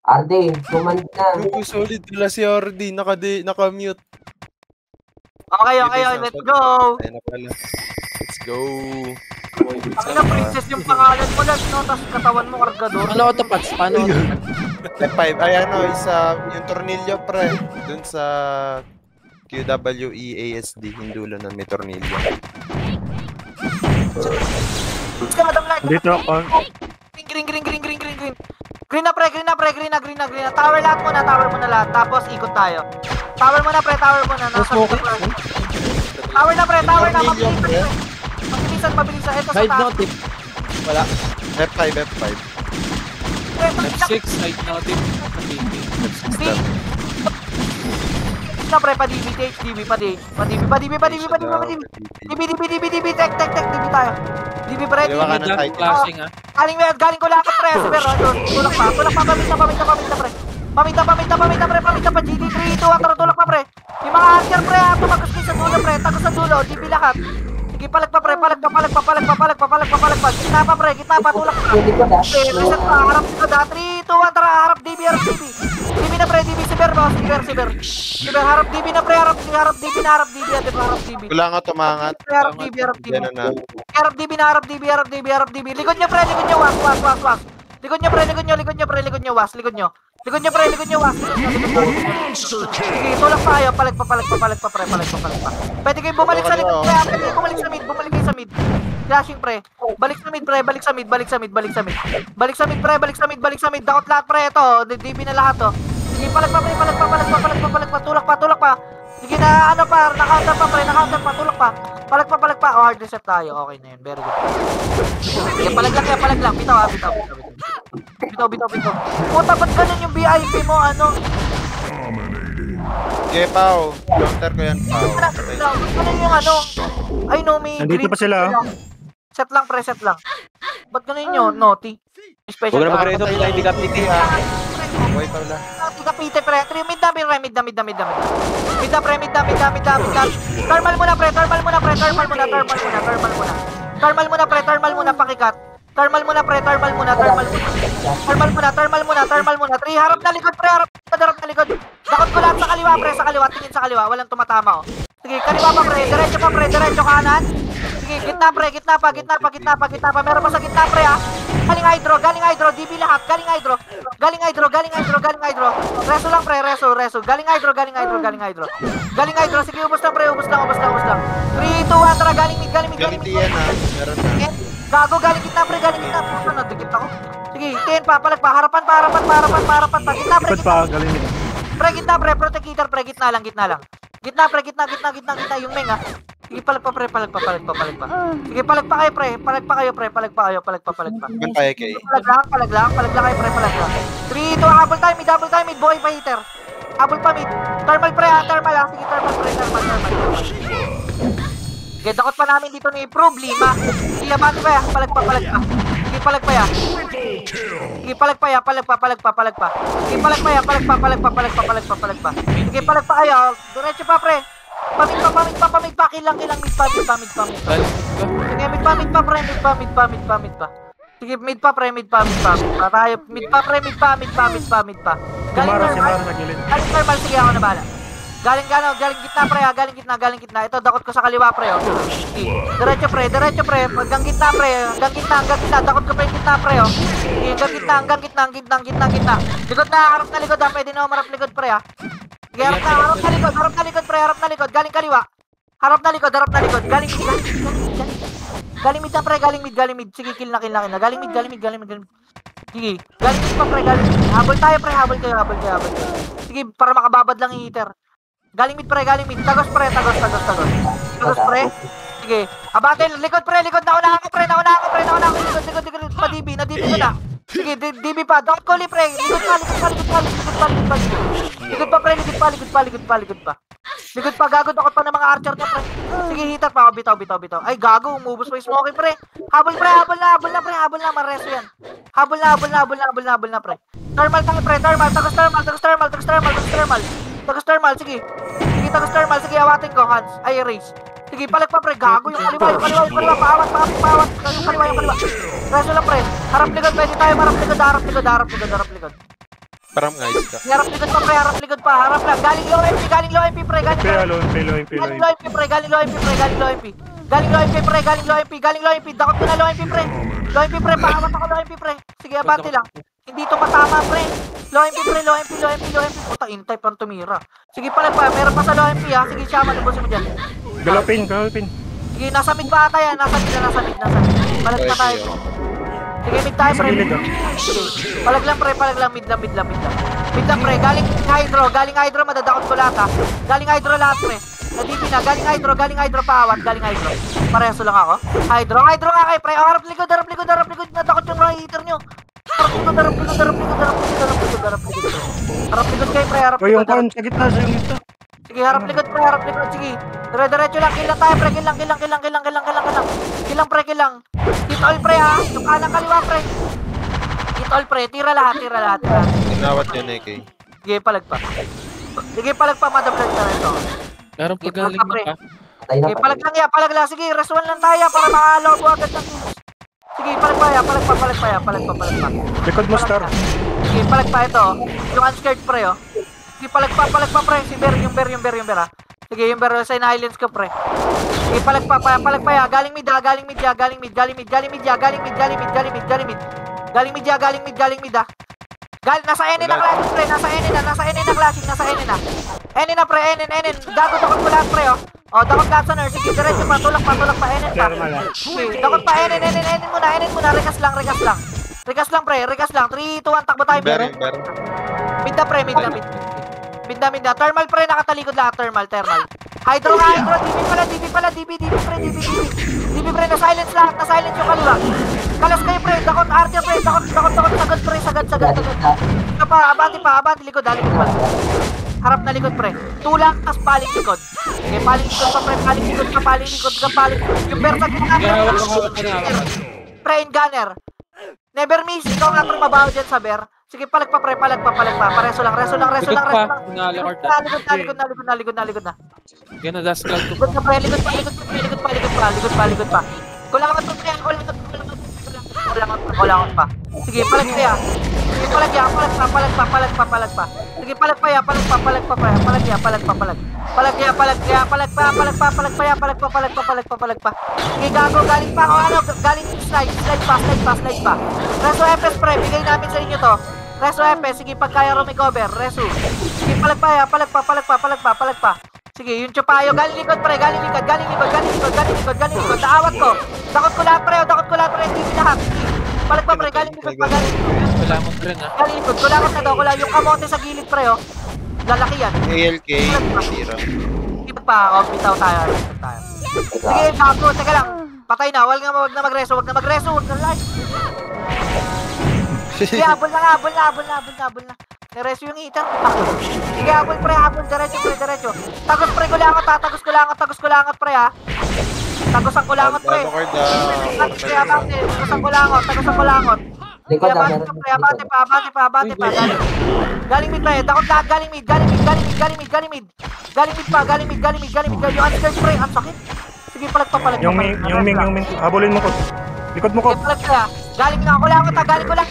Arde, command na. Uy, solid pala si RD. Naka-mute. Okay, let's go! Ayun na pala. Let's go! Ang na princess yung pangalan mo lang, no? Tapos katawan mo, kargador. Paano autopats? Paano autopats? F5. Ay, yung tornilyo, pre. Dun sa QWEASD. Yung dulo nun may tornilyo. Dito ako. Green. Green na, pre. Tower lahat. Tapos ikot tayo. Tower muna, pre. Tower muna. Tower na, pre. Tornilyo, pre. Mabilisan. Ito sa Side taas. notif. Wala. F5. F6, side notif. Na, pre. Pa-DB, DB tek, DB tayo. DB, pre. Dalawa ka ng tight. Flashing, ah. Galing ko lang, pre. Super, tulak pa, paminta, pre. Paminta, pre. Pa GD3, 2, tulak pa, pre. Yung mga archer, pre, tumagas kayo sa dulo, pre. Tagos sa dulo, DB lahat. Sige, palag pa, pre. Palag pa. Gitna pa, tulak pa. Pre, reset pa, harap dito, 3, 2, 1, tara, harap DB. DB na, pre, DB, Siber, harap DB na, pre, harap DB. Wala nga tumangat. Harap DB. Yan na. Harap DB. Likod nyo, pre, was. Likod nyo, was. Sige, tulak pa kayo, palag pa, pre. Pwede kayo bumalik sa likod, pre. Pwede kayo bumalik kayo sa mid. Flashing, pre. Balik sa mid. Dakot lahat, pre. Ito, DB na lahat, oh. Sige, palag pa. Tulak pa. Sige na, naka-counter pa, pre. Tulak pa. Palag pa. Oh, hard reset tayo. Okay na yun. Very good. Sige, palag lang. Bitaw. Puta, ba't ganun yung VIP mo, ano? Okay, Pao. Counter ko yan, Pao. Ganun yung ano? Ay, no, may Nandito green. pa sila. Set lang. Ba't ganun yun, Naughty? Special. Huwag na mag-redo, hindi ka piti, ha. Okay, Pao lang. Kapite, pre. Mid na, pre. Thermal muna, pre. Thermal muna, pakikat. Thermal muna. 3, harap na likod, pre. Dakot ko lahat sa kaliwa, pre. Tingin sa kaliwa. Walang tumatama, oh. Sige, kaliwa pa, pre. Diretso kanan. Sige, gitna pa. Meron pa sa gitna, pre, ha. Galing hydro. DB lahat. Galing hydro. Reso lang, pre. Galing hydro. Sige, ubos lang, pre. 3, 2, 1, tara. Galing mid. Galing yan, ha. Meron na. Gago, galing gitna, pre. Puto, nadikit ako. Sige, 10 pa. Palag pa. Harapan pa. Gitna, pre. Ikot pa, galing nito. Pre, gitna, pre. Protect heater, pre. Gitna lang. Gitna, yung meng, ha. Sige, palag pa. Sige, palag pa kayo, pre. Palag pa. Gan tayo, Kay. Palag lang kayo, pre. 3, 2, habol time, mid, boy pa heater. Habol pa mid. Thermal, pre, ha. Thermal. Sige, thermal. Sige, dakot pa namin dito ni problema. Sige, mati pa, ya. Palag pa. Sige, palag pa, ya. Sige, palag pa. Sige, palag pa kayo. Diretso pa, pre. Pamig pa. Kilang, mid pa. Sige, mid pa, pre. Sige, mid pa. Tayo, mid pa. Kumara si Mara na gilid. Galing thermal, sige, ako na bahala. Galing gitna, pre, ha. Galing gitna. Ito, dakot ko sa kaliwa, pre, oh. Sige, diretso, pre. Hanggang gitna, pre. Dakot ko pa yung gitna, pre, oh. Sige, hanggang gitna. Likod na, harap na likod, ha. Pwede na umarap likod, pre, ha. Sige, harap na likod, pre. Galing kaliwa. Harap na likod. Galing mid na, pre. Galing mid. Sige, kill na. Galing mid. Sige, galing mid pa, pre. Habol tayo, pre. Habol kayo. Sige, para makababad lang yung heater. Galing mid. Tagos, pre. Tagos, pre. Sige. Abate, likod, pre. Nauna ako. Likod. Na-DB ko na. Sige, DB pa. Don't call it, pre. Likod pa. Likod pa, gago. Dakot pa ng mga archer na, pre. Sige, heater pa. Bitaw. Ay, gago. Umubos pa yung smoky, pre. Habol na. Mareso yan. Habol na, pre. Thermal tayo, pre. Tagos thermal. Sige, awatin ko, Hans. Ay, erase. Sige, palag pa, pre. Gago yung kaliwa. Paawat. Yung kaliwa. Reso lang, pre. Harap likod. Pwede tayo harap likod. Parang ayos ka. Harap likod pa, pre. Harap likod pa. Harap lang. Galing low MP, galing low MP, pre. Galing Kaya low low MP, low MP, low Galing MP. low MP, pre. Galing low MP, pre. Galing low MP. Galing low MP, pre. Galing low MP. Galing low MP. Dakot ko na low MP, pre. Low MP, pre. Paawat ako low MP, pre. Sige, abante lang. Hindi to matama, pre. Low MP, pre. Low MP, low MP, low MP. Puta, in-type ang tumira. Sige, palag pa. Meron pa sa low MP, ha. Sige, Shaman. Lubusin mo dyan. Galopin, galopin. Sige, nasa mid pa ata yan. Nasa mid. Palag pa tayo. Sige, mid tayo, Sa pre. gilid, oh. Sige. Palag lang, pre. Palag lang. Mid lang. Mid lang, pre. Galing Hydro. Madadakot ko lahat, ha. Galing Hydro lahat, pre. Nadibi na. Galing Hydro. Paawat. Galing Hydro. Pareso lang ako. Hydro nga kayo, pre. Oh, harap likod. Nadakot yung mga hitter nyo. Harap likod kayo, pre. Harap O yung likod. con, sa gitna, sa yung gitna. Sige, harap likod, pre. Sige. Diretso lang. Kill lang tayo, pre. Kill lang. Kill lang. Hit all, pre, ha. Yung kanang kaliwa, pre. Hit all, pre. Tira lahat. Tinawat yun, AK. Sige, palag pa. Madam Blood na ito. Meron pa galing na pa. Sige, palag lang. Sige, rest 1 lang tayo para makalaw po agad ng kills. Sige, palag pa. Likod mo, Star. Sige, palag pa ito. Yung unscared, pre, oh. Sige, palag pa, pre. Si Bear, yung bear, ha. Sige, yung bear sa Highlands ko, pre. Sige, palag pa, ya. Galing mid, ha. Galing mid, ha. Nasa N na clashing, pre. Nasa N na. N na, pre. N. Gago, dakot ko lahat, pre, oh. Oh, dakot lahat sa nurse. Sige, diretso pa. Tulak pa. N pa. Thermal, ah. Sige, dakot pa. N muna. Rekas lang. Rekas lang, pre. 3, 2, 1. Takbo tayo. Bear. Mid na, pre. Mid na. Thermal, pre. Nakatalikod lahat. Thermal. Hydro. DB pala. DB, pre. Na-silence lahat. Na-silence yung kaliwa. Kalas kayo, pre. Dakot, Artia, pre. Dakot. Sagad, pre. Sagad. Ito pa. Abante. Likod, ha. Likod pala. Harap na likod, pre. Tulak, tas paling likod. Okay, paling likod pa, pre. Paling likod ka. Yung bear sa gitna, pre. Hawak ka na. Pre, in gunner. Never miss. Ikaw nga, pre, mabaho dyan sa bear. Sige, palag pa. Reso lang. Likod pa. Nalakord na. Likod na. Yan na last call ko. Likod ka, pre. Likod pa. Kulangot pa, pre. Kulangot pa. Sige, palag pa. Sige, palag pa. Sige, palag pa, ya. Palag pa. Sige, gago, galing pa ako, galing slide pa. Reso FS, pre, bigay namin sa inyo to. Reso FS, sige, pag kaya rumicover, reso. Sige, palag pa. Sige, yung chupayo, galing likod, pre, galing likod. Naawat ko. Dakot ko lahat, pre, hindi pinahack. Palag pa, pre, galing likod. Wala mo rin, ha. Galing likod, kulangot na daw, yung kamote sa gilid, pre, oh. Lalaki yan. ALK, tira. Ikot pa, bitaw tayo. Sige, gago, teka lang. Patay na, wag na magreso. Wag na live. Sige, habol na. Nereso yung hitter. Sige, habol, pre, diretso. Tagos, pre, kulangot, ha. Tagos kulangot, pre, ha. Tagos ang kulangot, pre. Tagos ang kulangot. Abante pa. Galing mid, pre. Dakot lahat, galing mid. Yung unscared, pre. Ang sakit. Sige, palag pa. Yung Ming. Habulin mo ko. Likod mo ko. Palag pa. Galing na, kulangot, ha. Galing kulangot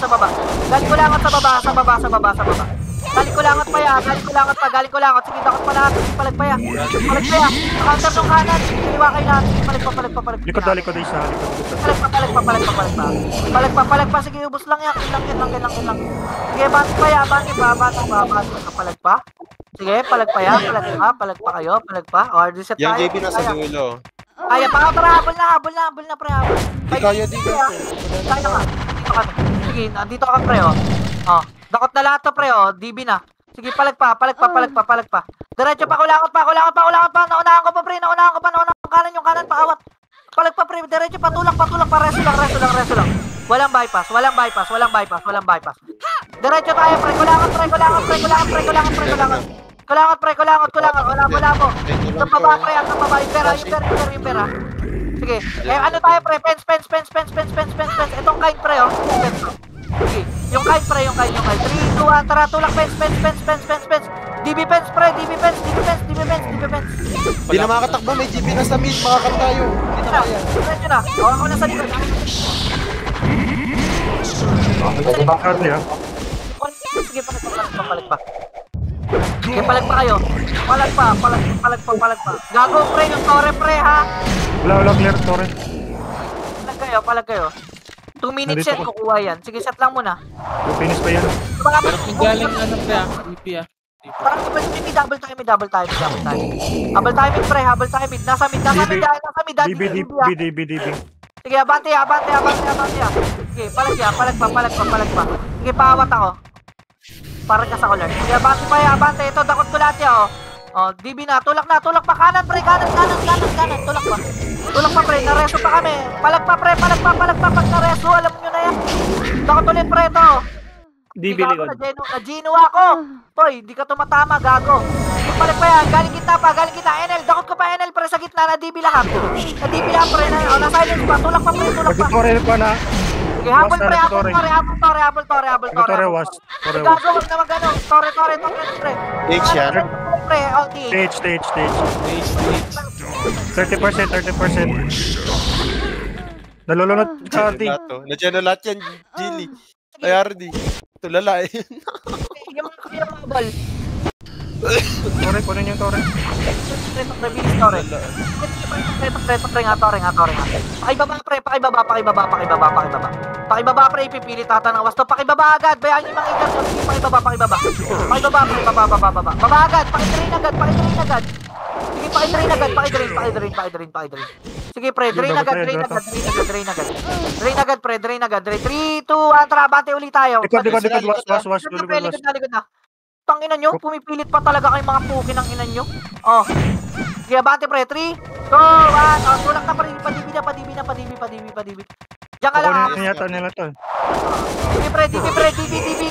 sa baba. Galing kulangot. Sige, dakot pa lahat. Sige, palag pa ya. Counter nung kanan. Kiliwa kayo lahat. Sige, palag pa. Likod isa. Palag pa. Sige, ubos lang yan. Kilang. Sige, bante pa ya. Palag pa. Sige, palag pa ya. Palag pa kayo. O, reset tayo. Yung JB nasa dulo. Kaya pa, habol na, pre. Kaya din Kaya ka. Sige, nandito ka, pre, oh. Oh, dakot na lahat to, pre, oh. DB na. Sige, palag pa. Diretso pa, kulangot pa. Naunahan ko pa, pre. Kanan yung kanan, paawat. Palag pa, pre. Diretso pa, tulak pa. Reso lang. Walang bypass. Diretso tayo, pre. Kulangot. Wala mo. Ang baba, pre. Yung pera. Sige. Ano tayo, pre? Fence. Itong kind, pre, oh. Sige. Yung kind. 3, 2, 1, tara. Tulak, fence. DB fence, pre. DB fence. Hindi na makakatakbo, may JB na sa mid, makakap tayo. Hindi na kaya. Diretso na. Ako na sa likod. Hardly ah. Sige, palag pa. Sige, palag pa kayo. Palag pa. Gago, pre, yung tore, pre, ha? Wala, clear, Torre. Palag kayo. 2 minutes Nandito yan, ko. kukuha yan. Sige, set lang muna. Finish pa yan. Pero kung galing ano pre ah, BP ah. Parang may double time. Habol timing, pre, habol timing. Nasa mid, DB. Sige, abante. Sige, palag pa. Sige, paawat ako. Parang ka sa color. Sige, abante. Ito, dakot ko lahat yan, oh. Oh, DB na, tulak pa. Kanan, pre, kanan. Tulak pa, pre, nareso pa kami. Palag pa. Pag nareso, alam nyo na yan. Dakot ulit, pre, ito. DB likod. Na-gino ako. Toy, di ka tumatama, gago. Palag pa yan, galing kita. NL, dakot ko pa NL, pre, sa gitna, na-DB lahat, pre, na-silence pa. Tulak pa. Torre pa na. Sige, habol, pre, Torre. Torre was. Gago, wag na mag-ano. Torre, pre. H yan. Pre, okay. Stage. Stage. 30%. Nalulunod sa RD. Nandiyan na lahat yan, Gilly. Ay, RD. Tulala eh. Yung mga kapirang habol. Torre, kunin yung Torre. Rebilis, Torre. Pre, nga. Pakibaba, pre, ipipilit tata ng wasto. Pakibaba agad, bayaan yung mga ikat. Pakibaba. Pakibaba, pre, baba. Baba agad, pakidrain agad. Sige, pakidrain agad. Sige, pre, drain agad. Drain agad. 3, 2, 1, tara, bante ulit tayo. Likod, was. Likod na. Tanginan nyo, pumipilit pa talaga kayong mga pukin ng inan nyo. Oh. Sige, bante, pre, 3, 2, 1. Oh, tulak na pa rin, padibi. Diyan ka lang. Kunin yata nila to. Sige, pre, DB,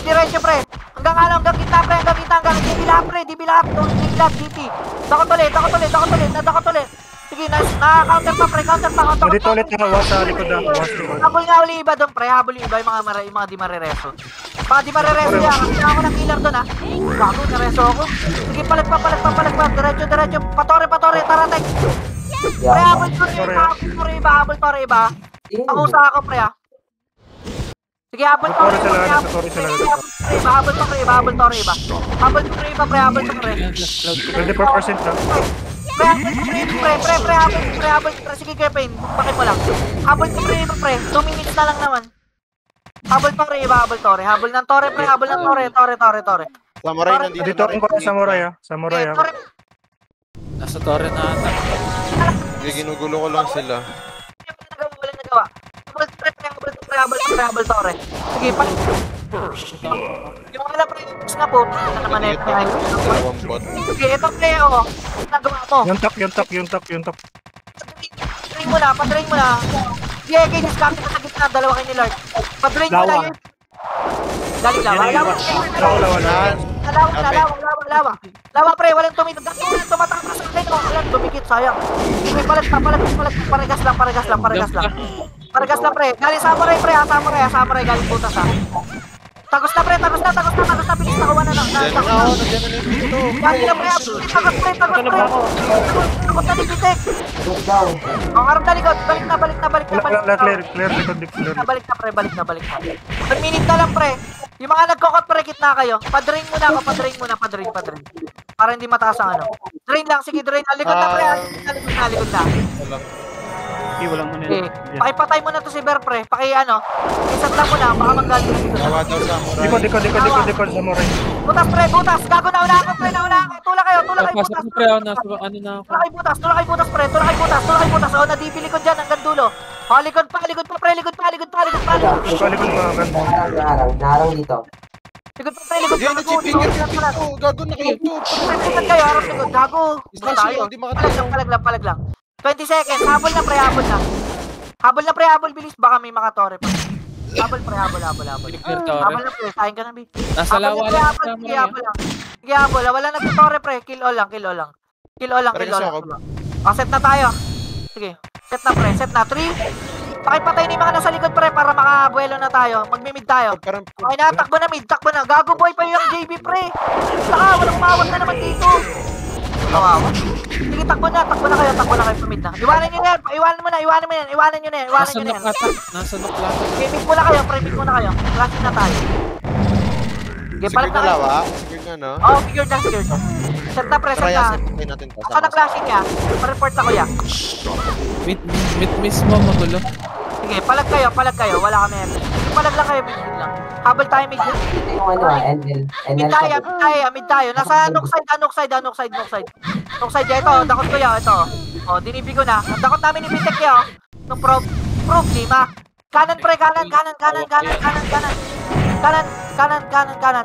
diretso, pre. Hanggang kita, pre, hanggang DB lahat, DB. Dakot ulit. Sige, na-counter pa, pre, counter pa. Dito ulit na was sa likod na. Habol nga uli iba doon, pre, yung mga di marereso. Mga di marereso yan, kasi ako ng killer doon, ha. Bago, nareso ako. Sige, palag pa, diretso, patore, taratek. Pre, habol tore iba. Pakusa ako, pre, ha. Sige, habol tore iba. Habol tore iba. Habol tore. 24% na. Pre, sige, Kevin, bakit mo lang? Habol ko, pre, 2 minutes na lang naman. Habol tore. Habol ng tore, pre, tore. Samurai nandito. Dito ang kota Samurai. Tore, Nasa torre na ata. Ginugulo ko lang sila. walang nagawa. Habol tore. Sige, palit. Yung mga pre, na po, na naman ito. Dalawang bot. Sige, ito, pre, oh. Nagawa mo. Yung tak. Padrain mo na. Yeah, kay discount ka sa gitna, dalawa kayo ni Lord. Padrain mo na yun. Galing lawa, pre, walang tumigil. Tumatama sa akin, oh. Ayan, tumikit, sayang. Sige, palag pa. Paregas lang, pre. Galing Samurai, pre, Samurai, galing butas, ha. Tagos na, bilis na kuha na lang. Nandiyan na ako dito. Galing na, pre, tagos, pre. Tagos na, digitek. Ang harap na likod, balik na. Clear likod. Balik na. 1 minute na lang, pre. Yung mga nagkokot, pre, kitna kayo. Padrain muna. Para hindi mataas ang ano. Drain lang, sige, drain. Likod na, pre. Likod na. Walang muna. Okay. Pakipatay mo na to si Ber, pre. Isat lang mo na, baka manggaling dito. Tawa daw Samurai. Likod Samurai. Butas, pre, butas. Gago, nauna ako, pre, Tula kayo, Pasok butas. ko pre, nasa ano na ako. Tula kayo, butas, pre. O, nadibili ko dyan hanggang dulo. O, likod pa, pre. Likod pa. Likod pa agad. Naraw dito. Likod pa, pre. Yan, nag-finger dito. Gago na kayo. Likod kayo, harap likod. Gago. Slash Tayo. yun, di makatayo. Palag lang. 20 seconds. Habol na, pre. Habol, bilis. Baka may makatore pa. Habol, pre. Habol. Clear torre. Habol na, pre. Kain ka na, B. Nasa lawa lang sa Sige, habol lang. Wala nagtutore, pre. Kill all lang. Parehas ako. O, set na tayo. Sige. Set na, pre. 3. Pakipatay na yung mga nasa likod, pre, para makabuelo na tayo. Magmimid tayo. Parang Okay na, takbo na mid. Gago boy pa yung JB, pre. Saka, walang mawag na naman dito. Kawawa. Sige, takbo na kayo pamid na. Iwanan nyo na yan, iwanan mo na yan. Iwanan nyo na yan. Nasa nok lang. Okay, mid muna kayo, pre-mid muna kayo. Flashing na tayo. Okay, palit Sigurd na na kayo. lawa. Sigurd na, no? Oo, figure na. Set na, pre, set Try na. asset natin to. Ako na flashing niya. Pa-report ako ya. Mid mismo magulo. Sige, palag kayo. Wala kami effort. Sige, palag lang kayo, mid lang. Habol tayo mid. Yung ano NL. Mid tayo. Nasa nok side. Nok side ya, ito. Dakot ko ya, ito. O, dinibi ko na. Ang dakot namin ni Bitek ya, nung probe, lima. Kanan, pre, kanan.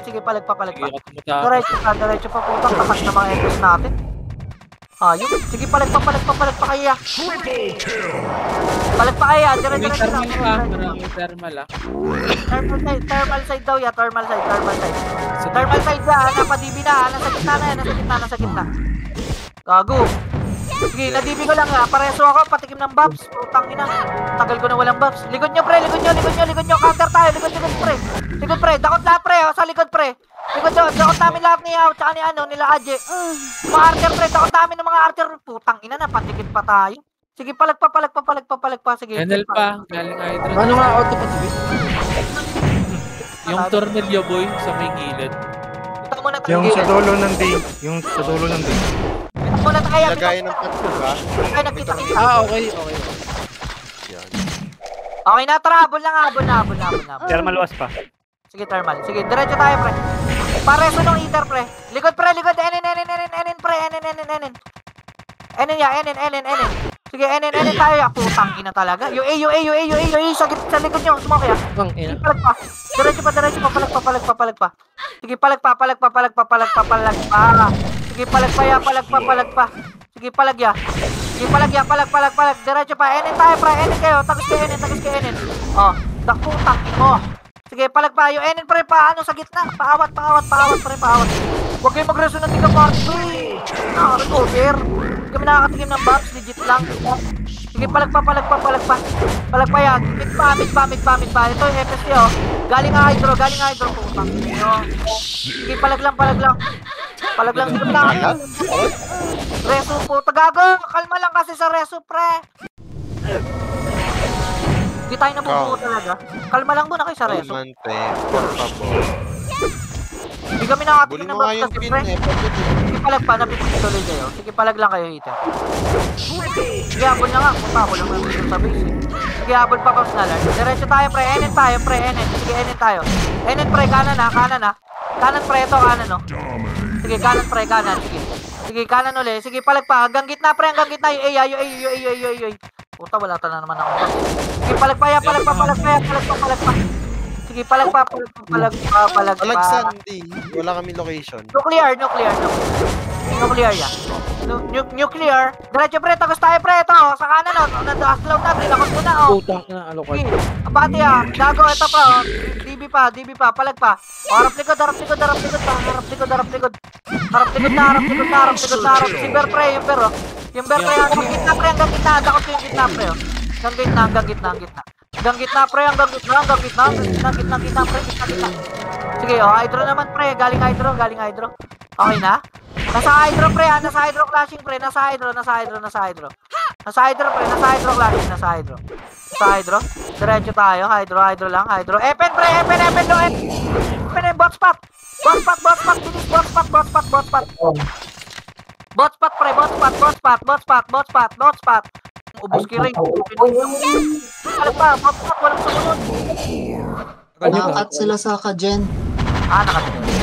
Sige, palag pa. Sige, ako tumutama. Diretso pa, putang tapat na mga etos natin. Ayun. Sige, palag pa kaya. Palag pa kaya, May diretso thermal na. pa. Maraming thermal ah. Thermal side daw ya, thermal side. Thermal side na, napadibi na, nasa gitna. Gago. Sige, nadibi ko lang ha, pareso ako, patikim ng buffs. Putang ina, tagal ko na walang buffs. Likod nyo pre, counter tayo, likod pre, dakot lahat pre, sa likod pre. Dakot namin lahat ni Yao, tsaka nila Aje. Mga archer pre, dakot namin ng mga archer. Putang ina na, patikit pa tayo. Sige, palag pa, sige. NL pa. Galing Hydra. Paano nga auto pa sabi? Yung tornilyo boy sa may gilid. Ito muna tayo. Yung sa dulo ng day. Ito muna tayo. Lagayin ng patro ba? Ay, nakita. Okay. Yan. Okay na, tara, habol na. Thermal was pa. Sige, thermal. Sige, diretso tayo, pre. Pareso nung ether, pre. Likod, pre. Enin, pre. Enin. Sige, enin tayo, ya. Putang ina talaga. UA. Sa likod nyo. Sumoko, ya. Bang, ina. Palag pa. Diretso pa. Palag pa. Sige, palag pa. Sige, palag pa, ya. Palag pa. Sige, palag, ya. Palag. Diretso pa. Enin tayo, pre. Enin kayo. Tagos kayo, enin. Oh, dakutang mo. Sige, palag pa. Yung enin, pre, paano sa gitna. Paawat, pre, paawat. Huwag kayo mag-reso ng tiga party. Recover. Hindi kami nakakatikim ng buffs. Legit lang. Sige, palag pa. Palag pa yan. Mid pa. Ito yung FST, oh. Galing hydro. Putang ino. Sige, palag lang. Hindi kami nakakatikim. Reso po. Tagago. Kalma lang kasi sa reso, pre. Hindi tayo nabubuo talaga. Kalma lang muna kayo sa reso. Kalmante. Por favor. Hindi kami nakakatikim Bulin ng mo nga buffs yung kasi, pin pre. eh. Sige, palag pa. Napipituloy kayo. Sige, palag lang kayo, Hita. Sige, habol na nga. Punta ako lang naman sa base. Sige, habol pa paps na lang. Diretso tayo, pre. Enin tayo, pre. Sige, enin tayo. Enin, pre. Kanan ha. Kanan, pre. Ito, kanan, no. Sige, kanan, pre. Sige, kanan ulit. Sige, palag pa. Hanggang gitna, pre. Ay. Puta, wala ta na naman ako. Sige, palag pa. Sige, palag pa. Palag Sandy. Wala kami location. Nuclear yan. Nuclear. Diretso, pre. Tagos tayo, pre. Ito, sa kanan, no. Nag-slow na. Tinakot ko na, oh. Putang ina, alokad. Sige, abati ah. Gago, ito pa, oh. DB pa. Palag pa. Harap likod. Si Bear, pre. Yung Bear, pre. Hanggang gitna, pre. Dakot ko yung gitna, pre, oh. Hanggang gitna. Hanggang gitna, pre. Gitna, pre. Sige, oh. Hydro naman, pre. Galing hydro. Okay na? Nasa hydro, pre. Nasa hydro clashing, pre. Nasa hydro, pre. Nasa hydro clashing. Nasa hydro. Diretso tayo. Hydro lang. Epen, pre. Epen, bot spot. Bilis, bot spot. Bot spot. Ubus kiring. Palag pa. Bot spot. Walang sumunod. Nakakat sila sa Kajen.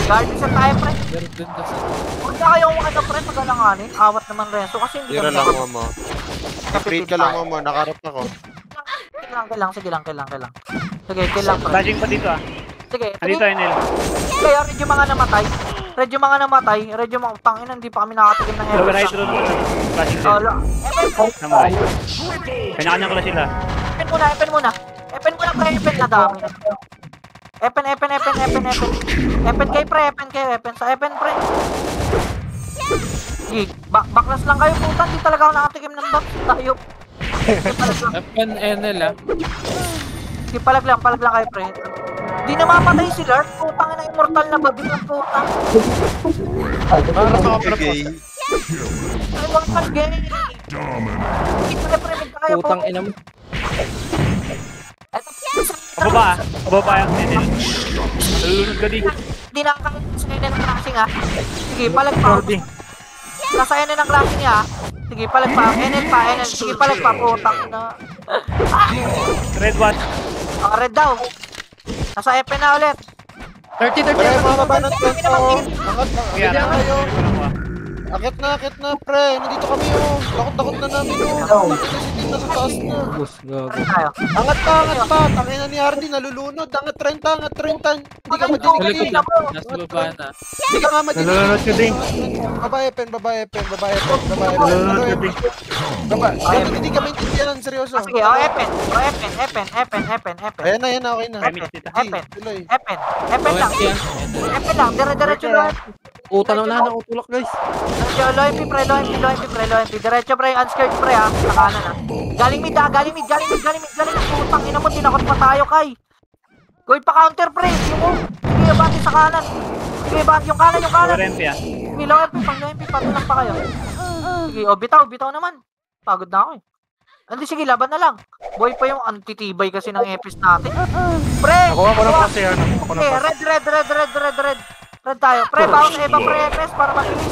Guard isa tayo, pre. Meron din kasi. Huwag na kayong pre, magalanganin. Awat naman Renzo kasi hindi Tira lang mo. I-trade ka lang mo. Nakarap ako. Sige lang. Sige, kill lang, pre. Flashing pa dito ah. Sige, Andito NL. kaya medyo mga namatay. Tangina, hindi pa kami nakatikim ng Lower heroes. hydro naman. Flashing din. Namatay. Kanya-kanya ko na sila. Epen muna, pre. Epen na dami. Epen. Epen kay pre. Sa Epen, pre. Gig, backlash lang kayo, puta. Hindi talaga ako nakatikim ng back. Tayo. Epen NL ah. Sige, palag lang kayo, pre. Di namamatay si Lord. Putang ina, immortal na ba? Di na putang. Okay. Ay, wag kang gay. Hindi ko na pre-mid na kayo po. Putang ina mo. Pababa yung Enel. Nalulunod ka di. Hindi nakakasakay na ng clashing ha. Sige, palag pa. Nasaya na ng clashing niya ha. Sige, palag pa. Enel pa, Enel. Sige, palag pa. Putang na. Red one. Red daw. Nasa EP na ulit. 30. Pre, mababa ng tempo. Angat na. Kaya Ganyan kayo. na. Akit na, pre. Nandito kami, oh. Takot na namin, oh. Si Team nasa taas na. Boss, gago. Red tayo. Angat pa. Tangin na ni Hardy, nalulunod. Angat 30. Hindi ka Sa likod madinig. lang. Nasa baba na. Hindi ka nga madinig. Nalulunod ka din. Babae pen. Nalulunod ka din. Hindi ka maintindihan, seryoso. Sige, Epen. Ayan na, okay na. Epen. Tuloy. Epen lang. Epen lang. Dire-diretso lang. Puta na ng utulak, guys. Low MP, pre. Diretso, pre. Unscared, pre, ha. Sa kanan, ha. Galing mid. Putang ina mo, tinakot pa tayo, Kai. Gawin pa counter, pre. Sige, bati sa kanan. Sige, bati yung kanan. Warempi ah. Sige, low MP, patulang pa kayo. Sige, bitaw naman. Pagod na ako, eh. Hindi, sige, laban na lang. Boy pa yung antitibay kasi ng EPS natin. Pre! Nakuha ko ng pass yan. Nakuha ko ng Okay, pass. red. Red tayo. Pre, bawas Eva, pre, EPS para mabilis.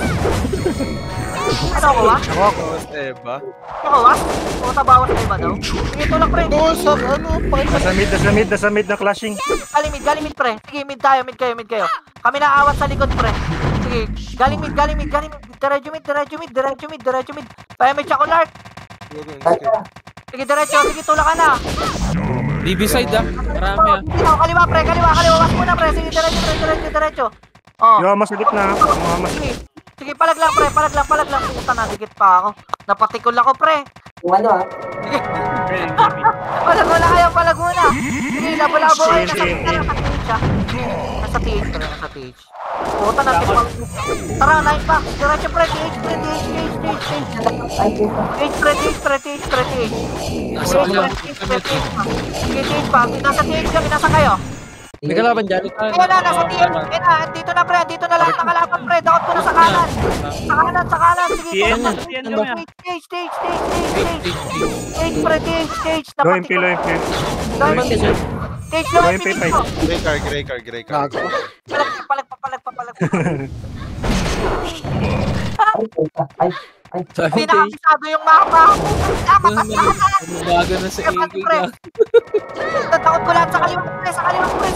Ano ko, ha? Nakuha ko, Eva. Ano ko, ha? Puta, bawas Eva daw. Ito lang, pre. Ito, sa ano, pakita. Nasa mid na clashing. Galing mid, pre. Sige, mid tayo. Kami naawat sa likod, pre. Sige, galing mid. Diretso mid. Payamid siya ko, Lark. Sige, diretso. Sige, tulak ka na. DB side ah. Marami ah. Dito, kaliwa, pre. Was muna, pre. Sige, diretso. Oh. Yo, masilip na. Sige, palag lang, pre. Puta, nadikit pa ako. Napatikol ako, pre. Palag muna. Sige, labo-labo. Nasa TH. Puta, natin pa. Tara, 9 pa. Diretso, pre. TH. Nasa ulo. Sige, TH pa. Nasa TH kami, nasa kayo. May kalaban dyan. Ayun na, nasa TH. Ayun na, dito na, pre. Dito na lahat nakalaban, pre. Dakot ko na sa kanan. Sa kanan. Sige, TN TH. TH. Low MP. TH, low MP MP5. dito. Gray car. Palag pa. Hindi na kabisado yung mapa. Umaga na sa AK ka. Tatakot ko lahat sa kaliwa, pre.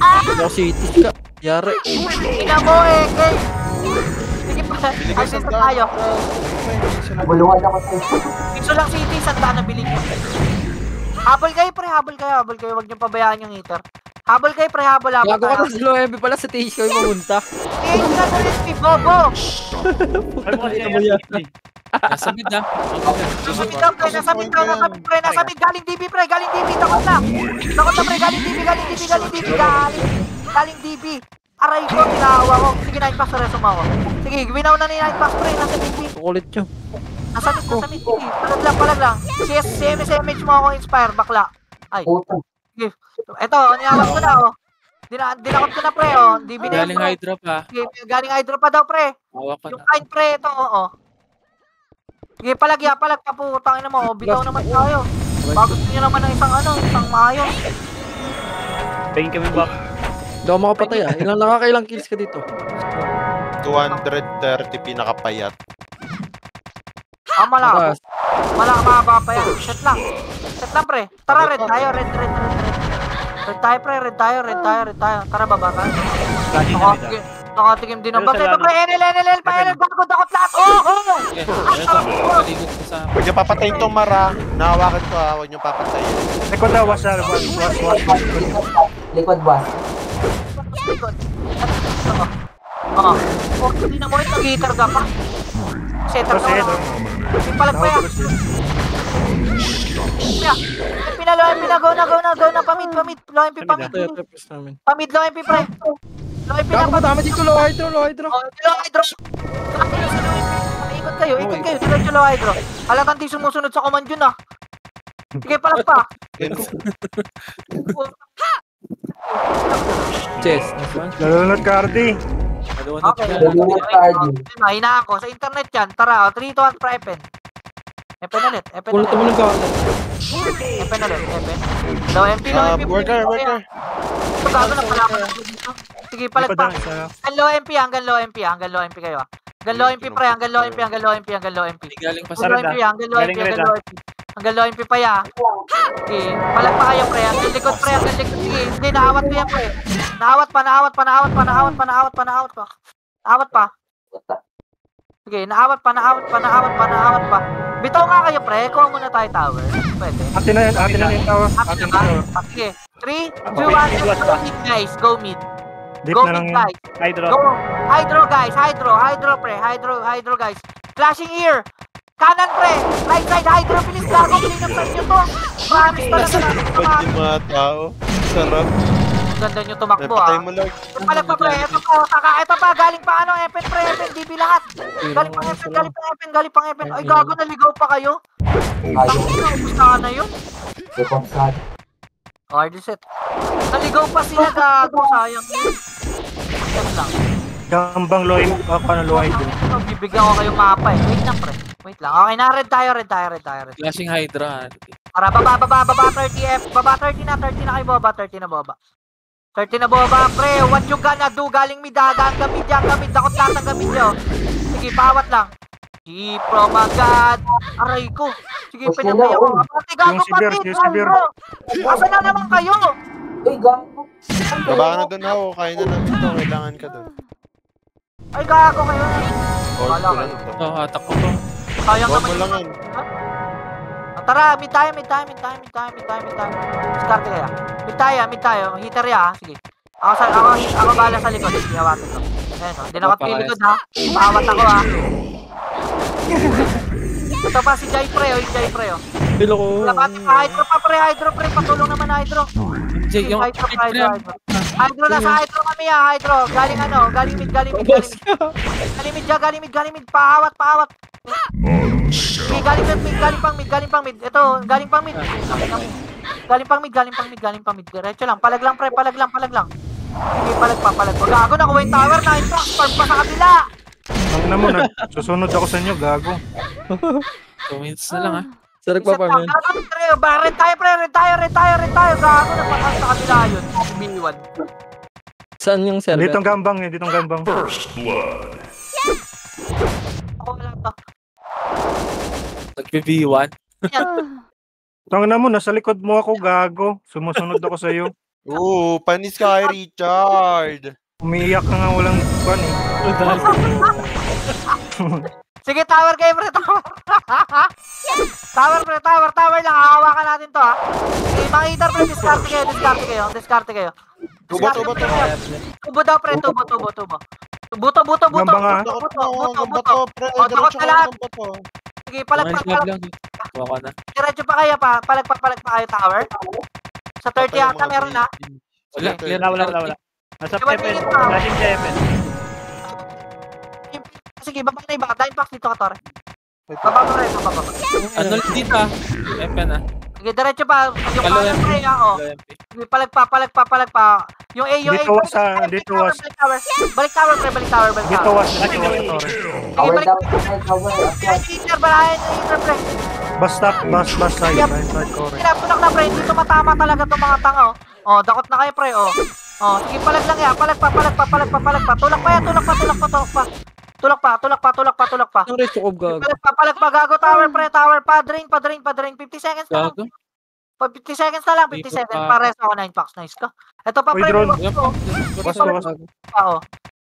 Ako si Itis ka. Yari. Ina mo, guys. Sige pa. Ayos na tayo. Piso lang si Itis, sandaan na bilhin nyo. Habol kayo, pre. Huwag nyo pabayaan yung heater. Habol kayo, pre. Habol. Gago ka na slow MB pala sa TH kami pumunta. TH na tulis, si Bobo. Nasa mid ah. Nasa mid daw, pre. Nasa mid. Galing DB, pre. Dakot na, pre. Galing DB. Aray ko, tinawa ko. Sige, 9 pass, resume ako. Sige, winaw na ni 9 pass, pre. Nasa DB. Kukulit nyo. Nasa mid. Sige, palag lang. CMH mo ako, inspire, bakla. Ay. Sige. Eto, niyawas ko na, oh. Dinakot ko na, pre, oh. DB na Galing high drop ah. Sige, galing hydro pa daw, pre. Hawak ko Yung na. kind, pre, ito, oo. Sige, palag, paputangin na mo. Bitaw naman tayo. Bago gusto nyo naman ng isang maayos. Tingin kami back. Hindi ako makapatay ah. Nakakailang kills ka dito. 230 pinakapayat. Mataas. Malaka pa yan. Set lang, pre. Tara, red tayo. Red tayo. Tara, baba ka. Nakatigim din ang bagay. Pre, NL, dakot lahat. Oh! Paligod ko sa Huwag nyo papatayin tong mara. Nahawakan ko, ha. Huwag nyo papatayin. Likod na, was. Likod boss. Likod. Oh, hindi na mo ito. Nag-hitter ka pa. Setter ka wala. Palag pa yan. Pinalo, go na. Pamid. Low MP, pamid. Ito yung purpose namin. Pamid, low MP, pre. Low MP na Gago madami dito, low hydro. Low hydro. Ikot kayo. Diretso low hydro. Halagang di sumusunod sa command yun, ah. Sige, palag pa. Chess. Nice one. Nalulunod ka, Hardy. Donut Okay. yan. Mahina ako. Sa internet yan. Tara, 3, 2, 1, para Epen. Epen ulit. Epen Pulot mo ulit. ng galit. Epen ulit. Epen. Low MP, low MP. Worker. Ito gago na pala ako dito. Sige, palag pa. Hanggang low MP, hanggang low MP. Hanggang low MP kayo. Hanggang low MP, pre. Hanggang low MP, hanggang low MP, hanggang low MP. Galing pa Hanggang low sa MP, hanggang low MP, Galing hanggang low MP. Hanggang low MP pa ya. Sige, palag pa kayo, pre. Hanggang likod, pre. Hanggang likod. Sige, hindi, naawat ko yan, pre. Naawat pa. Naawat pa. Sige, naawat pa. Bitaw nga kayo, pre. Kuha muna tayo tower. Pwede. Atin na yung tower. Atin na ba? Sige. 3, 2, 1, go mid, guys. Go mid. Deep Go na lang mid, yun. guys. Hydro. Go. Hydro, guys. Hydro, pre. Hydro, guys. Flashing ear. Kanan, pre. Right side, hydro. Bilis gago. Clean up side nyo to. Promise talaga natin Pwede tumakbo. yung mga tao. Sarap. Ganda nyo tumakbo, Napatay ah. mo lang. Palag pa, pre. Ito pa. Galing pa, ano, Epen, pre. Epen, DB lahat. Galing pang Epen. Ay, gago. Naligaw pa kayo. Gusto na yun. Hard set. Naligaw pa sila, gago. Sayang yun. Yan lang. Gambang low hydro. Bibigyan ko kayong mapa eh. Wait lang, pre. Wait lang. Okay na, red tayo. Flashing Hydra. Tara, baba 30 F. Baba 30 na kayo, baba. 30 na baba, pre. What you gonna do? Galing mid, hanggang mid. Dakot lahat ng gamit nyo. Sige, pawat lang. Keep from agad. Aray ko. Sige, pinabay ako. Pati gago, pati. Asa na naman kayo? Baba ka na doon, Hao. Kaya na namin ito. Kailangan ka doon. Ay, gago kayo. Hold Wala ko ka. lang ito. Oh, hatak ko to. Sayang Huwag mo naman. lang yan. Tara, mid tayo. Diskarte kaya. Mid tayo. Hitter ya, sige. Ako bala sa likod. Sige, hawatin ko. Ayan, oh. Hindi na ako pilikod, ha. Pawat ako, ha. Ito pa si Jai Pre, oh. Pilo ko. Labati pa, hydro, pre. Patulong naman, hydro. Jay, yung Hydro. Hydro na sa hydro kami, ha. Hydro. Galing mid. Galing mid. Pahawat. Okay, galing pang mid. Ito, galing pang mid. Galing pang mid. Diretso lang. Palag lang, pre. Palag lang. Sige, palag pa. Gago na, kuha yung tower. 9 packs. Farm pa sa kabila. Ang na mo, susunod ako sa inyo, gago. 2 minutes na lang ah. Sarap pa pa, men. Red tayo, pre. Red tayo. Gago na, pakal sa kabila yun. Biniwan. Saan yung server? Ditong gambang. Ako wala to. Nag-B1. Tangin na mo, nasa likod mo ako, gago. Sumusunod ako sa iyo. Oo, panis ka kay Richard. Umiiyak ka nga walang ban eh. Sige, tower kayo, pre. Tower lang. Hahawakan natin to, ha. Okay, mga hitter, pre. Diskarte kayo. Tubo. Tubo daw, pre. Tubo. Buto. Gambang nga. Bato, pre. Oh, takot Diretso ka ka lahat. ng bato. Sige, Mga palag job lang. Kuha ko na. Diretso pa kayo, palag pa kayo, tower. Sa 30 ata meron na. Wala, clear. Wala. Nasa Iwan Epen. minute pa. Flashing sa Epen. Sige, baba na iba. 9 packs dito ka, Tore. Baba. Ano dito ah? Epen ah. Sige, diretso pa. Yung Kalo kanan, MP. pre, oh. Kalo MP. Sige, palag pa. Yung A. Dito was. Balik tower, pre. Dito was. Sige, balik. Hitter, pre. Basta side correct. Pinapulak na, pre. Hindi to matama talaga itong mga tanga, oh. Oh, dakot na kayo, pre, oh. Oh, sige, palag lang yan. Palag pa. Tulak pa yan. Tulak pa. Ang resto ko, gago. Palag pa. Gago, tower, pre. Tower pa. Drain. 50 seconds na lang. Gago. 50 seconds na lang. 50 seconds. Pares ako 9 packs. Nice ka. Ito pa, Uy, pre. drone. Yup. Oh.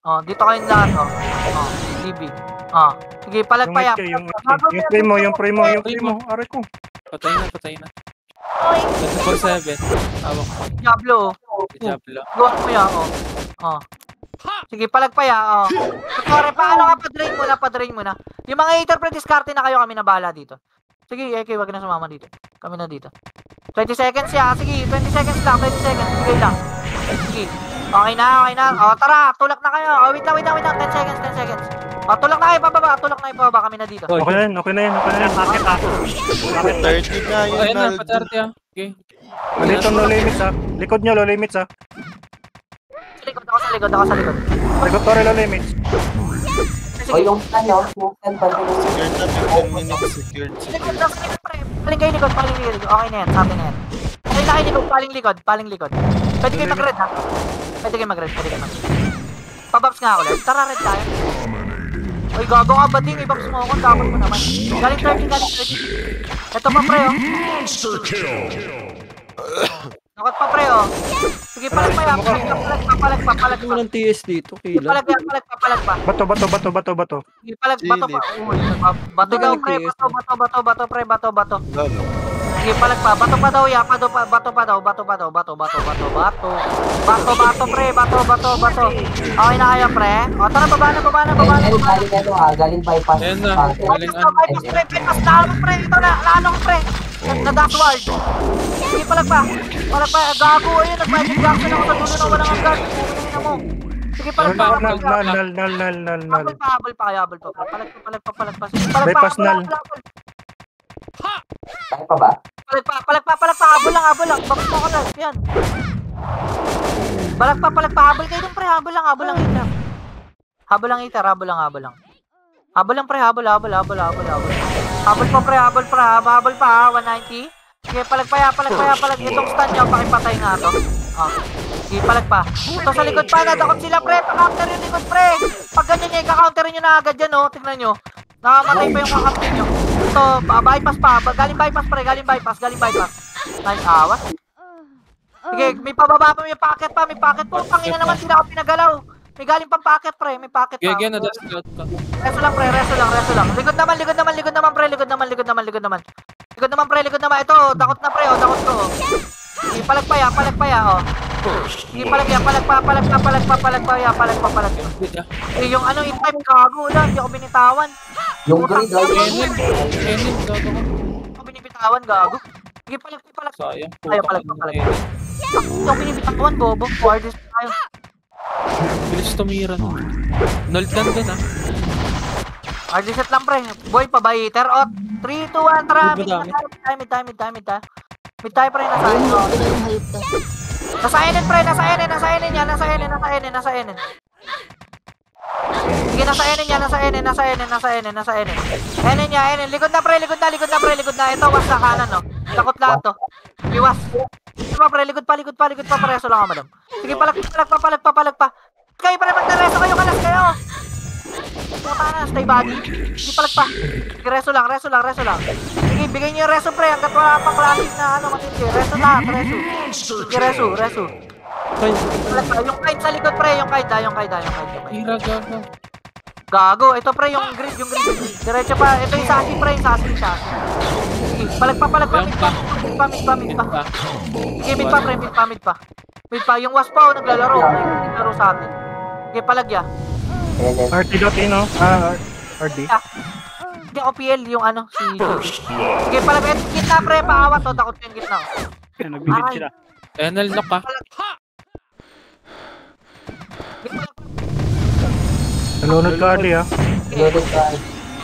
Oh, dito kayong lahat, oh. Oh, DB. Oh. Sige, palag pa yan. Yung pre mo. Aray ko. Patay na. Oy, 24/7. Tawag ko. Diablo, oh. Si Diablo. Gawa mo yan, oh. Oh. Sige, palag pa yan, oh. Sorry, paano ka? Padrain mo na. Yung mga hater, pre, diskarte na kayo. Kami na bahala dito. Sige, Eke, wag na sumama dito. Kami na dito. 20 seconds ya. Sige, 20 seconds lang. 20 seconds. Sige lang. Sige. Okay na. O, tara. Tulak na kayo. O, wait lang. 10 seconds. O, tulak na kayo pababa. Kami na dito. Okay na yan. Market ah. 30 na yun. Ayun na, patarte ah. Okay. Dito no limits ha. Likod nyo, low limits ha. Sa likod ako. sa likod, ako sa likod. Regulatory limits. Sige. Secured na, 15 minutes secured. Likod, nasa likod, pre. Paling kayo likod, paling likod. Okay na yan, sa atin na yan. Paling na kayo likod, paling likod. Pwede kayo mag-red, ha? Pwede kayo mag-red. Pabox nga ako lang. Tara, red tayo. Uy, gago ka ba ding? I-box mo ako, dapat mo naman. Galing 30. Ito pa, pre, oh. Nakot pa, pre, oh. Sige, palag pa. Ano mo ng TS dito, Kila? Palag pa. Bato. Sige, palag, bato pa. Uy, bato daw, pre. Bato, pre. Bato. Lalo. Sige, palag pa. Bato pa daw, ya. Bato pa daw. Bato, pre. Bato. Okay na kayo, pre. O, tara, baba na. Galing bypass. Ayan na. Galing Bypass na ako, pre. Ito na, lalo ko, pre. Na-dashward. Sige, palag pa. Gago, ayun. Nag-magic jackson ako sa dulo na walang hanggan. Pumunina mo. Sige, palag pa. Nal. Habol pa. Palag pa. Sige, palag pa. Bypass null. Kaya pa ba? Palag pa. Habol lang. Bakit mo ko na? Yan. Palag pa. Habol kayo dun, pre. Habol lang, iter. Habol lang. Habol lang, pre. Habol. Habol pa, 190. Sige, palag pa. Itong stun nyo, pakipatay nga to. Oh. Sige, palag pa. Ito sa likod pa, nadakot sila, pre. Pa-counter yung likod, pre. Pag ganyan nyo, ika-counter nyo na agad yan, oh. Tignan nyo. Nakamatay pa yung kakapin nyo. Ito, bypass pa. Galing bypass, pre. Nice, awas. Sige, may pababa pa, may packet pa. Pangina naman sila ako pinagalaw. May galing pang packet, pre. May packet pa. Gaya na dash out ka. Reso lang, pre. Likod naman, pre. Likod naman, pre. Ito, dakot na, pre. Dakot ko. Sige, palag pa, oh. Sige, palag pa. Eh, yung ano, in-type, gago lang. Hindi ako binitawan. Yung green daw. Enin, gago ka. Hindi ako binibitawan, gago. Sige, palag pa. Sayang. Ayaw, palag pa. Hindi ako binibitawan, bobo. Warders tayo. Bilis tumira. Noldan din, ha. Reset lang, pre. Boy, pabayiter. O, 3, 2, 1, tara. Mid tayo, pre. Nasa Enen, pre. Nasa Enen. Sige, nasa Enen. Enen. Likod na, pre. Ito, was na kanan, no. Takot lahat, to. Iwas. Sige pa, pre. Likod pa. Pareso lang ako, madam. Sige, palag pa. Kayo, pre. Magnareso kayo. Kalas kayo. Paano, stay body. Sige, palag pa. Sige, reso lang. Sige, bigay niyo yung reso, pre. Hanggat wala pang klasik na, matindi. Reso lahat, Sige, reso. Palag pa. Yung kite sa likod, pre. Yung kite. Hira, gago. Gago. Ito, pre, yung grid. Diretso pa. Ito yung sassy, pre. Sassy. Sige, palag pa. Mid pa. Sige, mid pa. Yung wasp pa, naglalaro sa atin. Sige, palag ya. RT.ino. RD. Hindi ako PL yung ano, si sige, palag. Gitna, pre. Paawat, to. Takot yung gitna. Nagbilit sila. Enel na ka. Nalunod ka, Ali, ha?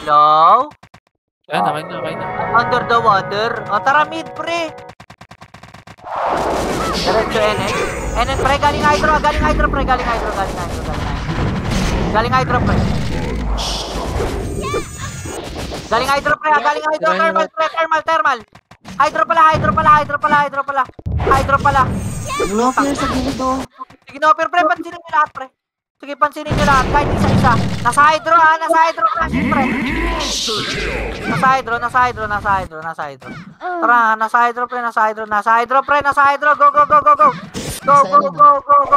Hello? Ayan, okay na. Under the water. O, tara, mid, pre. Diretso, Enen, pre. Galing hydro, pre. Galing hydro, pre. Galing hydro, pre. Thermal. Hydro pala. Ano kaya sa gilid oh? Sige, no, pero pre, pansinin nyo lahat, pre. Sige, pansinin nyo lahat, kahit isa-isa. Nasa hydro, crash, pre. Nasa hydro. Tara, nasa hydro, pre. Go.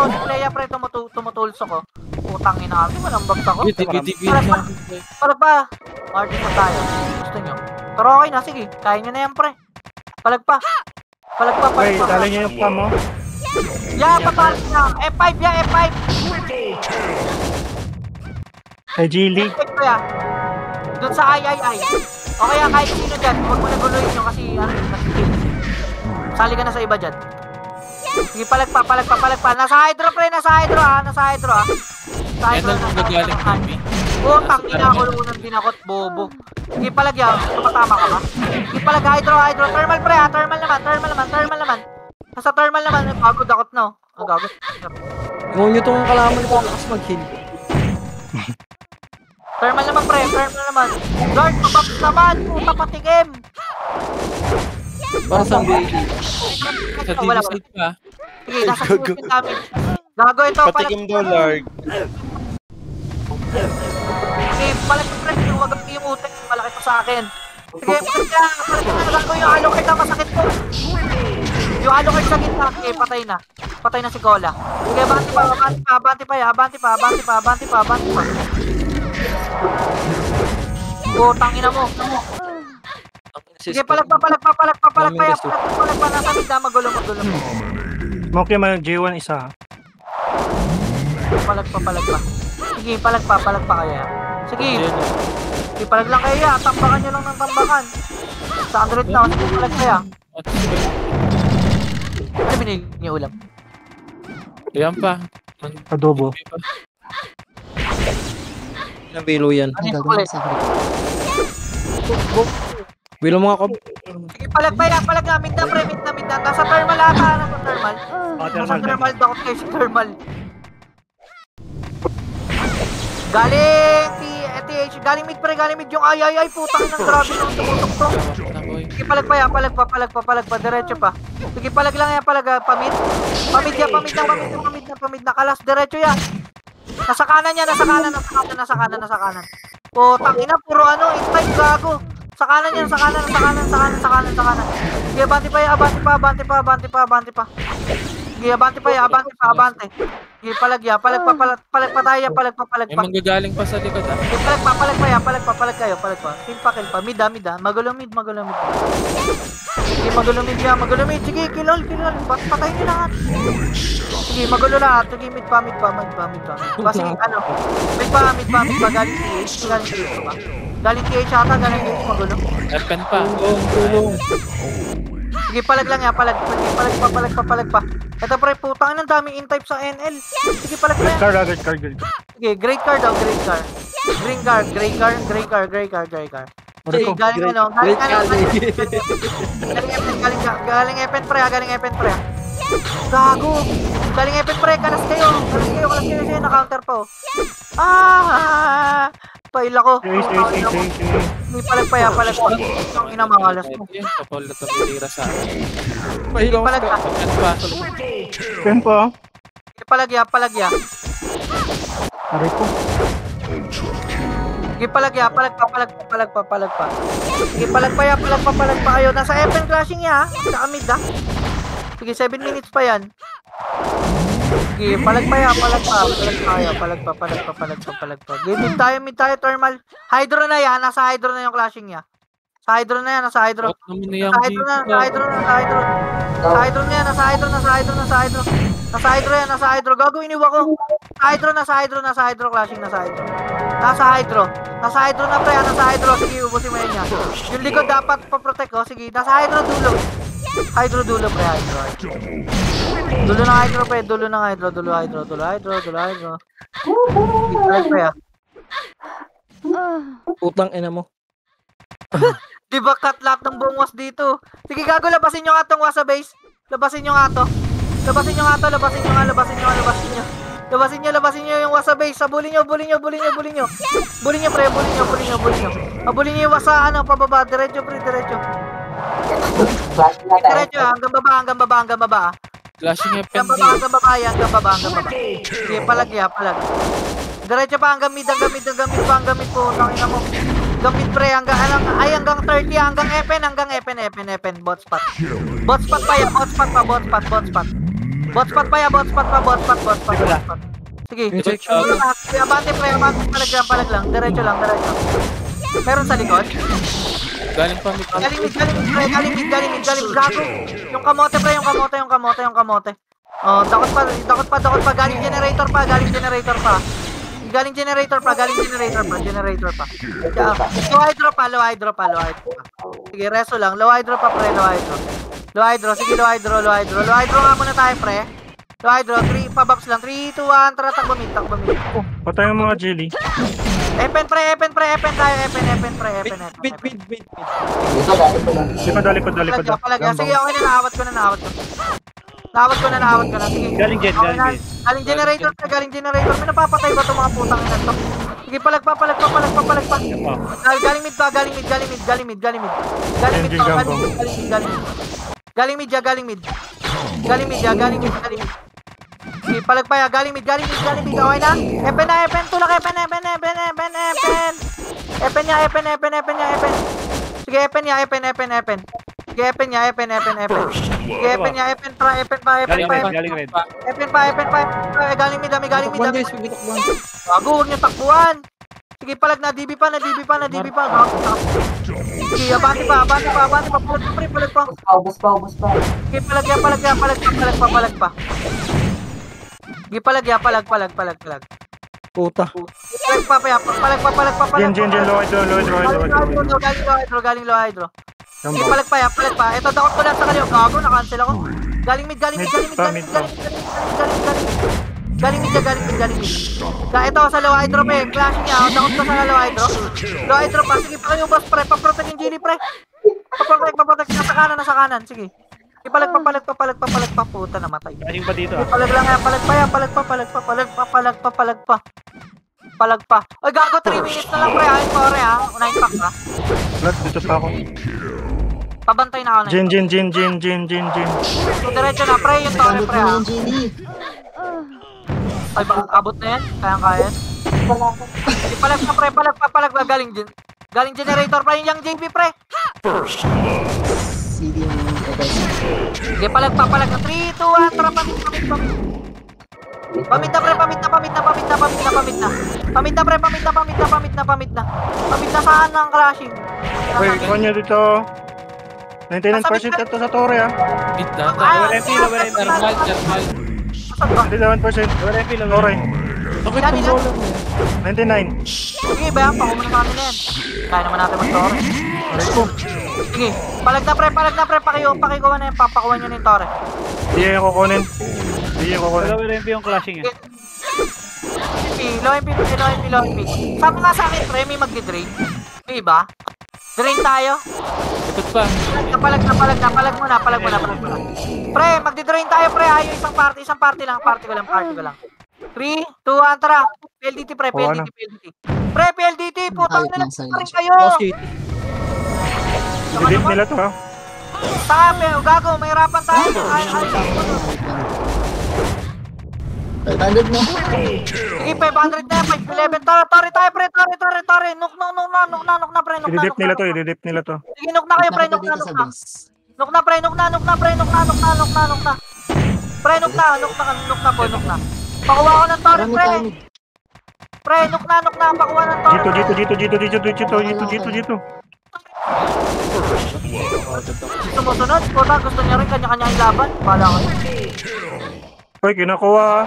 Si Leia, pre, tumutulso ko. Putang ina kami, walang bagta ko. Palag pa. Martin na tayo. Gusto nyo. Pero okay na, sige. Kaya nyo na yan, pre. Palag pa. Wait, tali niyo yung pa mo. Ya, patalo na. F5, F5. Ay, G-League. F5 ya. Doon sa I. O kaya kahit sino dyan, huwag mo naguluhin nyo kasi sali ka na sa iba dyan. Sige, palag pa. Nasa hydro, pre. Nasa hydro. Enel mo gagaling kami. Putang ina ko unang dinakot, bobo. Sige, palag yan. Matama ka ba? Sige, palag, hydro. Thermal, pre, ha. Thermal naman. Nasa thermal naman. Pagod dakot na, oh. Gagod. Ngaw nyo tong kalaman ko lakas mag-heal. Thermal naman, pre. Thermal naman. Guard, papaps naman. Puta, patikim. Para sa baby. Sa Wala, wala. side pa. Sige, nasa susunod namin. Gago ito. Patikim daw, Larg. Sige, palag ko, pre. Huwag yung utek. Malaki pa sa akin. Sige, palag ka. Gago yung allocate na masakit ko. Yung allocate sa gitna. Sige, patay na. Patay na si Cola. Sige, banti pa. Banti pa, ya. Banti pa. Putang ina mo. Sige, palag pa. Ya. Palag pa. Nasa mid na. Magulo. Smoke yung J1 isa. Palag pa. Sige, palag pa kaya. Sige. Sige, palag lang kayo ya. Tambakan nyo lang ng tambakan. Sa 100 na. Sige, palag kaya. Ano binigay niyo ulam? Ayan pa. Adobo. Nabilo yan. Ano yung kulit? Bilo mga kob. Sige, palag pa ya. Palag na. Mid na. Nasa thermal ata. Nasa thermal. Nasa thermal. Dakot kayo sa thermal. Galing mid pre, yung ay, putang ng grabe ng tumutok. Sige, palag pa, diretso pa. Sige, palag lang yan, pamid na, kalas, diretso yan. Nasa kanan. Putang ina, puro in-type gago. Sa kanan yan, sa kanan. Sige, abante pa. Sige, abante. Sige, palag pa tayo. May manggagaling pa sa likod ah. Sige, palag kayo. Kill pa. Mid. Magulo mid. Sige, magulo mid. Sige, kill all. Patayin nyo lahat. Sige, magulo lahat. Sige, mid pa. Kasi, mid pa. Galing TH ba? Galing TH ata, magulo. Weapon pa. Sige, palag lang yan, palag pa. Ito pre, putang ng daming in-type sa NL. Sige, palag pa yan. Red card. Sige, great car. Green car. Sige, galing Epen pre. Gago. Galing Epen pre, kalas kayo siya, na-counter po. Paila ko. Hindi palag pa. Ang ina mangalas mo. Yan, kapal na tumitira sa akin. Pahilaw Palag ka. Weapon pa. Tempo. Palag ya. Aray ko. Sige, palag pa. Sige, palag pa. Ayaw, nasa FN clashing ya. Sa mid ah. Sige, 7 minutes pa yan. Sige, palag pa. Game mid tayo, thermal. Hydro na yan, nasa hydro na yung clashing niya. Sa hydro na yan, nasa hydro. Nasa hydro. Gago, iniwa ko. Nasa hydro, clashing, nasa hydro. Nasa hydro na pre, nasa hydro. Sige, ubusin mo yan niya. Yung likod dapat pa-protect ko. Sige, nasa hydro dulo. Hydro dulo pre, hydro. Dulo ng hydro pre, dulo hydro. Palag pa ya. Putang ina mo. Di ba cut lahat ng buong was dito? Sige, gago, labasin nyo nga tong was sa base. Labasin nyo nga. Labasin nyo yung was sa base. Bully nyo, pre. Bully nyo yung was sa pababa. Diretso, pre, diretso. Hanggang baba. Flashing weapon Hanggang baba. Sige, palag. Diretso pa, hanggang mid po. Tangina mo. Gamit pre, hanggang 30, hanggang Epen. Bot spot pa ya. Sige. Abante pre, palag lang. Diretso lang. Meron sa likod. Galing pa mid. Galing mid. Gago. Yung kamote pre, yung kamote. Oh, dakot pa. Galing generator pa. Low hydro pa. Sige, reso lang. Low hydro pa pre, low hydro. Sige, low hydro. Low hydro nga muna tayo pre. Low hydro, 3 pababs lang. 3, 2, 1, tara, takbo mid. Patay ang mga jelly. Epen tayo, Epen pre. Bit. Likod. Palag. Sige, okay na, naawat ko. Nawag ko na. Sige. Galing jet, Okay na. galing jet. Galing generator. May napapatay ba itong mga putang ina to? Sige, palagpa. Galing mid. Sige, palagpa ya. Galing mid. Okay na? Epen. Tulak, Epen. Epen niya. Sige, Epen niya. Sige, Epen niya. Sige, Epen pa. Galing red. Epen pa. Galing mid. Takbuhan guys, huwag itakbuhan. Bago, huwag niyo takbuhan. Sige, palag na, DB pa. Sige, abante pa. Palag pa. Ubus pa. Sige, palag pa. Sige, palag. Puta. Palag pa. Jin, low hydro. Galing low hydro. Sige, palag pa. Ito, dakot ko lang sa kaliwa. Gago, na-cancel ako. Galing mid. Galing mid. Ito, sa low hydro, pre. Clashing niya. Dakot ko sa low hydro. Low hydro pa. Sige, pakayubos, pre. Paprotect yung Gini, pre. Paprotect. Nasa kanan. Sige. Palag pa. Puta, namatay. Galing pa dito. Palag lang yan. Palag pa. Ay, gago, 3 minutes na lang, pre. Ayun, pare, ha. Unahin pack, ha. Flat, dito pa ako. Pabantay na ako na. Jin. So, diretso na, pre. Yung tore, pre, ha. Ay, baka abot na yan. Kaya. Palag pa, pre. Palag pa. Galing generator, pre. Yung JP, pre. Sige, palag pa. 3, 2, 1, tara, pamit na, pre. Pamit na. Pamit na saan ng crashing. Wait, kuha nyo dito. 99% ito sa Torre, ha. Mid na. Lower MP. Thermal. Saan ba? 97%. Lower MP. Torre. Bakit Yan, pang yan. bola mo? 99. Sige, ba? Pakuman namin na yan. Kaya naman natin mag-tore. Sige, palag na, pre. Pakikuha na yan. Papakuha nyo na yung tore. Di yung kukunin. Lower MP yung clashing eh. Low MP. Sabi nga sa akin, pre, may magdi-drain. May iba? Drain tayo. Ikot pa. Palag muna. Pre, magdi-drain tayo, pre. Ayaw isang party lang. Party ko lang. 3, 2, 1, tara. PLDT, pre. Pre, PLDT, putang na rin kayo. Delete nila to, ha. Tape, gago, may hirapan tayo. Ay. 500 mo. Sige, 500 na yan, 511. Tore tayo, pre. Nuk na, pre. I-delete nila to. Sige, nuk na kayo, pre. Nuk na. Nuk na. Pre, nuk na. Pakuha ko ng tore, pre. Pre, nuk na. Pakuha ng tore. Dito. Sumusunod, puta, gusto niya rin kanya-kanya yung laban. Bala ko. Hoy, kinakuha, ha.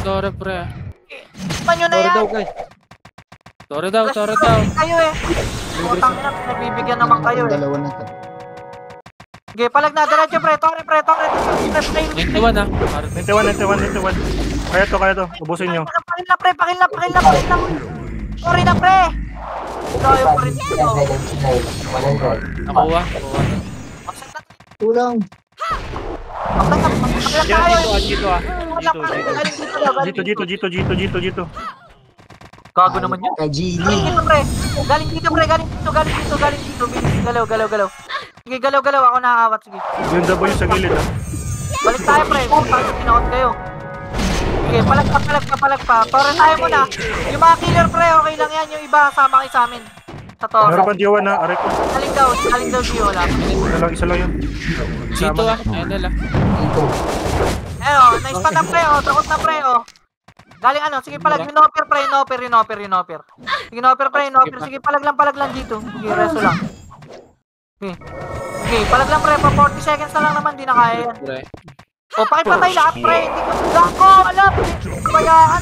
Tore, pre. Manyo na Sorry yan. daw guys. Tore daw. Kayo eh. Putang ina, nagbibigyan naman kayo eh. Dalawa na to. Sige, palag na, diretso, pre. Tore. 91 ha. 91. Kaya to. Ubusin nyo. Pakil na, pre. Sorry na, pre. Tayo pa rin dito. Nakuha. Kulang. Dito. Gago naman yun. Kajili. Galing dito, pre. Bilis, galaw. Sige, galaw. Ako nakakawat, sige. Yung W sa gilid, ha. Balik tayo, pre. Putang pinakot kayo. Sige, palag pa. Tore tayo muna. Yung mga killer, pre, okay lang yan. Yung iba, sama kayo sa amin. Sa tore. Meron pa diyawan, ha. Aray ko. Galing daw, Gio. Wala. Isa lang yun. Dito ha. Ayun nila. Nice pa na, pre, Takot na, pre, Galing sige, palag. Inoper, pre. Sige, inoper, pre. Sige, palag lang dito. Sige, reso lang. Sige, palag lang, pre. Pa 40 seconds na lang naman, di na kaya yan. Pre. Pakipatay lahat, pre. Hindi ko gako, alam. Kabayaan.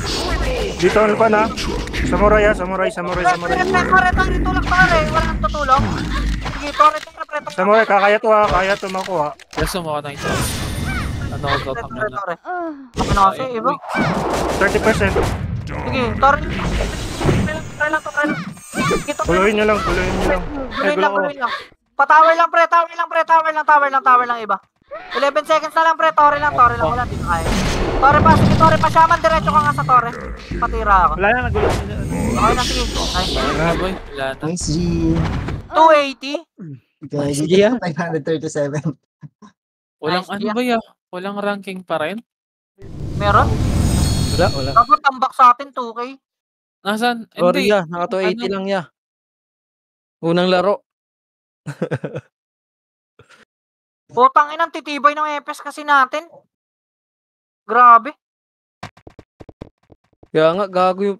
Dito, ano pa na? Samurai, ha. Samurai. Tore, tulak, pare. Walang tutulong. Sige, tore, pre. Samurai, kaya to, ha. Kaya to makuha. Reso mo ka na ito. Ano ko to? Tore. Ako na kasi, iba. 30%. Sige, tore. Tore lang. Puluhin nyo lang. Puluhin lang. Patawer lang, pre. Tower lang, iba. 11 seconds na lang, pre. Tore lang. Wala, di na kaya. Tore pa, Shaman. Diretso ka nga sa Tore. Patira ako. Wala na, nagulat. Okay na, sige. Nice. Ah, boy. Wala na. Nice G. 280. Okay, Nice dito G, ah. 537. Walang Nice, ano yeah. ba ya? Walang ranking pa rin? Meron? Wala. Dapat tambak sa atin, 2K. Nasaan? Sorry Hindi. ya, naka 280 Ano? lang ya. Unang laro. Putang inang titibay ng EPS kasi natin. Grabe. Kaya nga, gago yung